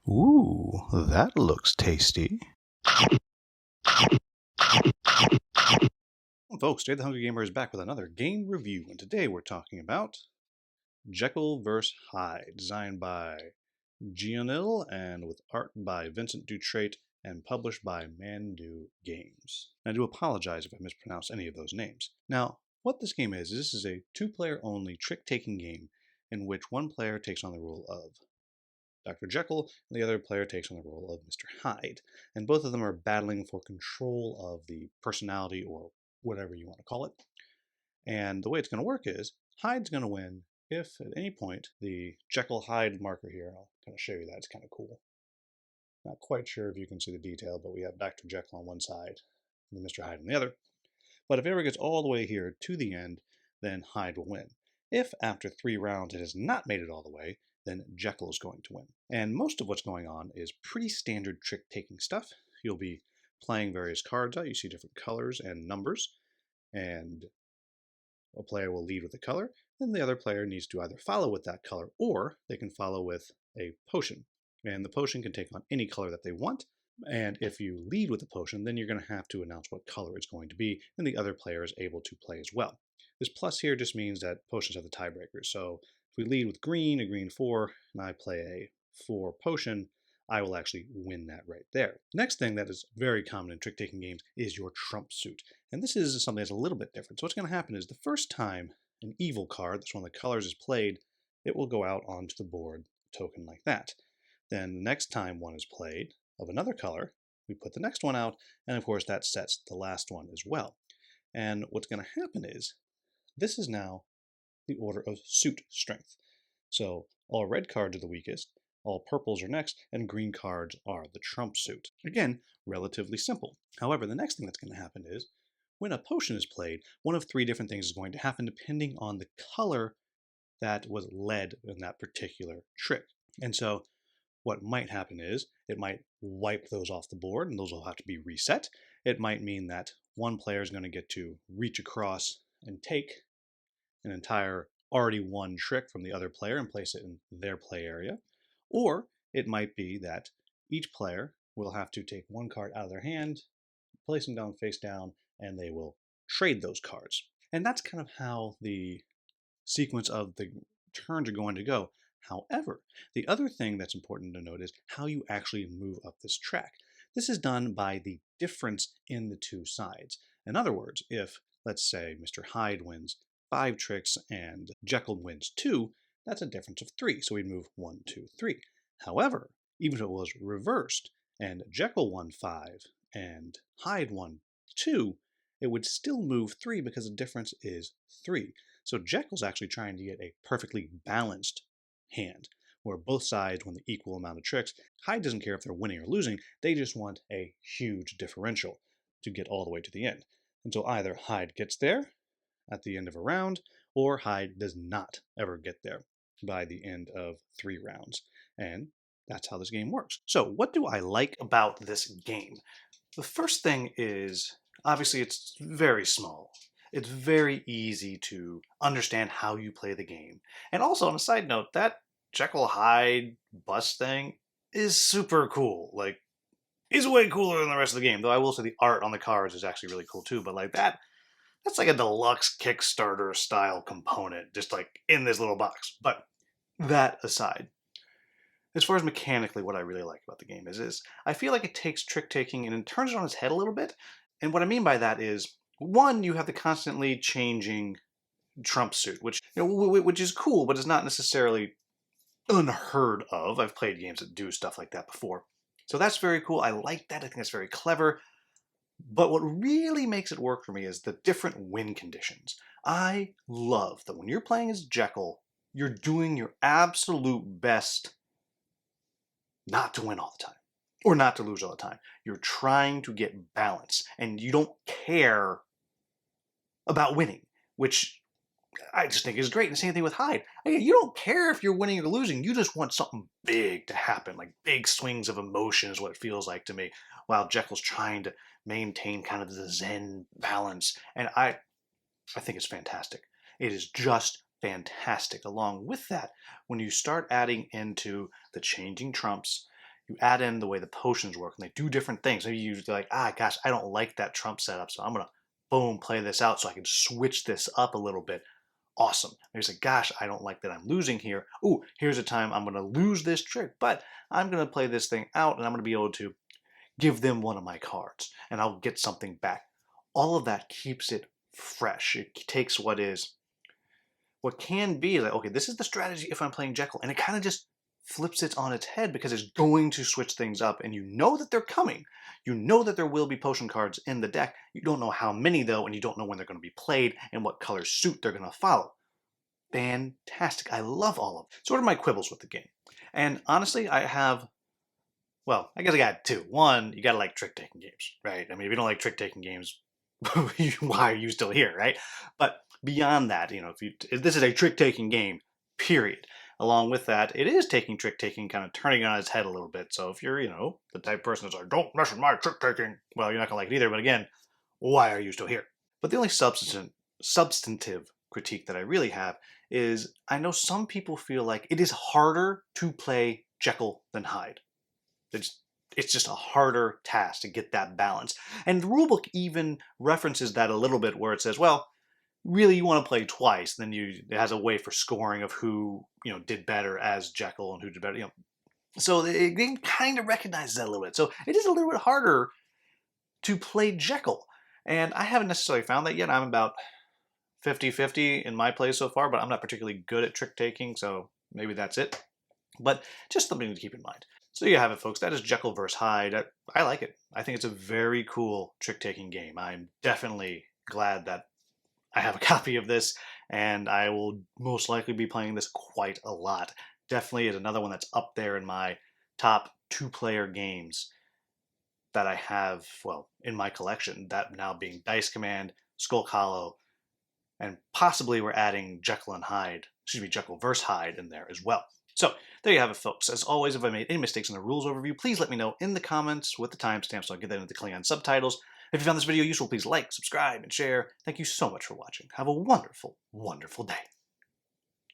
Ooh, that looks tasty. Folks, today the Hungry Gamer is back with another game review, and today we're talking about Jekyll vs. Hyde, designed by Jekyll and with art by Vincent Dutrait and published by Mandu Games. And I do apologize if I mispronounce any of those names. Now, what this game is this is a two-player only trick-taking game in which one player takes on the role of Dr. Jekyll, and the other player takes on the role of Mr. Hyde. And both of them are battling for control of the personality, or whatever you want to call it. And the way it's going to work is, Hyde's going to win if at any point the Jekyll-Hyde marker here, I'll kind of show you that, it's kind of cool. Not quite sure if you can see the detail, but we have Dr. Jekyll on one side and Mr. Hyde on the other. But if it ever gets all the way here to the end, then Hyde will win. If after 3 rounds it has not made it all the way, then Jekyll is going to win. And most of what's going on is pretty standard trick-taking stuff. You'll be playing various cards out. You see different colors and numbers, and a player will lead with a color, then the other player needs to either follow with that color, or they can follow with a potion. And the potion can take on any color that they want, and if you lead with a potion, then you're going to have to announce what color it's going to be, and the other player is able to play as well. This plus here just means that potions have the tiebreakers, so if we lead with a green 4, and I play a 4 potion, I will actually win that right there. Next thing that is very common in trick-taking games is your trump suit. And this is something that's a little bit different. So what's going to happen is the first time an evil card, that's one of the colors, is played, it will go out onto the board, a token like that. Then the next time one is played of another color, we put the next one out, and of course that sets the last one as well. And what's going to happen is, this is now the order of suit strength. So all red cards are the weakest, all purples are next, and green cards are the trump suit. Again, relatively simple. However, the next thing that's going to happen is, when a potion is played, one of 3 different things is going to happen depending on the color that was led in that particular trick. And so what might happen is, it might wipe those off the board, and those will have to be reset. It might mean that one player is going to get to reach across and take an entire already won trick from the other player and place it in their play area. Or it might be that each player will have to take one card out of their hand, place them down face down, and they will trade those cards. And that's kind of how the sequence of the turns are going to go. However, the other thing that's important to note is how you actually move up this track. This is done by the difference in the 2 sides. In other words, if, let's say, Mr. Hyde wins 5 tricks and Jekyll wins 2, that's a difference of 3, so we'd move 1, 2, 3. However, even if it was reversed and Jekyll won 5 and Hyde won 2, it would still move 3 because the difference is 3. So Jekyll's actually trying to get a perfectly balanced hand, where both sides win the equal amount of tricks. Hyde doesn't care if they're winning or losing, they just want a huge differential to get all the way to the end. And so either Hyde gets there at the end of a round, or Hyde does not ever get there by the end of 3 rounds. And that's how this game works. So what do I like about this game? The first thing is, obviously it's very small. It's very easy to understand how you play the game. And also, on a side note, that Jekyll-Hyde bus thing is super cool. Like, it's way cooler than the rest of the game. Though I will say the art on the cards is actually really cool too. But like that's like a deluxe Kickstarter style component, just like in this little box. But that aside, as far as mechanically what I really like about the game is I feel like it takes trick-taking and it turns it on its head a little bit. And what I mean by that is, one, you have the constantly changing trump suit, which which is cool, but is not necessarily unheard of. I've played games that do stuff like that before. So that's very cool. I like that. I think it's very clever. But what really makes it work for me is the different win conditions. I love that when you're playing as Jekyll, you're doing your absolute best not to win all the time, or not to lose all the time. You're trying to get balance, and you don't care about winning, which I just think is great. And the same thing with Hyde. You don't care if you're winning or losing. You just want something big to happen, like big swings of emotion is what it feels like to me, while Jekyll's trying to maintain kind of the zen balance. And I think it's fantastic. It is just fantastic. Along with that, when you start adding into the changing trumps, you add in the way the potions work, and they do different things. Maybe you're like, ah, gosh, I don't like that trump setup, so I'm going to, boom, play this out so I can switch this up a little bit. Awesome. There's like, gosh, I don't like that I'm losing here. Ooh, here's a time I'm going to lose this trick, but I'm going to play this thing out, and I'm going to be able to give them one of my cards, and I'll get something back. All of that keeps it fresh. It takes what can be like, okay, this is the strategy if I'm playing Jekyll, and it kind of just flips it on its head because it's going to switch things up, and you know that they're coming. You know that there will be potion cards in the deck. You don't know how many though, and you don't know when they're going to be played and what color suit they're going to follow. Fantastic. I love all of it. So what are my quibbles with the game? And honestly, I have, well, I guess I got two. One, you got to like trick-taking games, right? I mean, if you don't like trick-taking games, why are you still here, right? But beyond that, you know, if this is a trick-taking game, period. Along with that, it is taking trick-taking, kind of turning it on its head a little bit. So if you're, you know, the type of person that's like, don't mess with my trick-taking, well, you're not going to like it either. But again, why are you still here? But the only substantive critique that I really have is I know some people feel like it is harder to play Jekyll than Hyde. It's just a harder task to get that balance. And the rulebook even references that a little bit where it says, well, really you want to play twice, then it has a way for scoring of who, you know, did better as Jekyll and who did better, you know. So the game kind of recognizes that a little bit. So it is a little bit harder to play Jekyll. And I haven't necessarily found that yet. I'm about 50-50 in my play so far, but I'm not particularly good at trick-taking, so maybe that's it. But just something to keep in mind. So there you have it, folks. That is Jekyll vs. Hyde. I like it. I think it's a very cool trick-taking game. I'm definitely glad that I have a copy of this, and I will most likely be playing this quite a lot. Definitely is another one that's up there in my top 2-player games that I have, well, in my collection. That now being Dice Command, Skull Hollow, and possibly we're adding Jekyll and Hyde, Jekyll vs. Hyde in there as well. So there you have it, folks. As always, if I made any mistakes in the rules overview, please let me know in the comments with the timestamp so I'll get that into the Klingon subtitles. If you found this video useful, please like, subscribe, and share. Thank you so much for watching. Have a wonderful, wonderful day.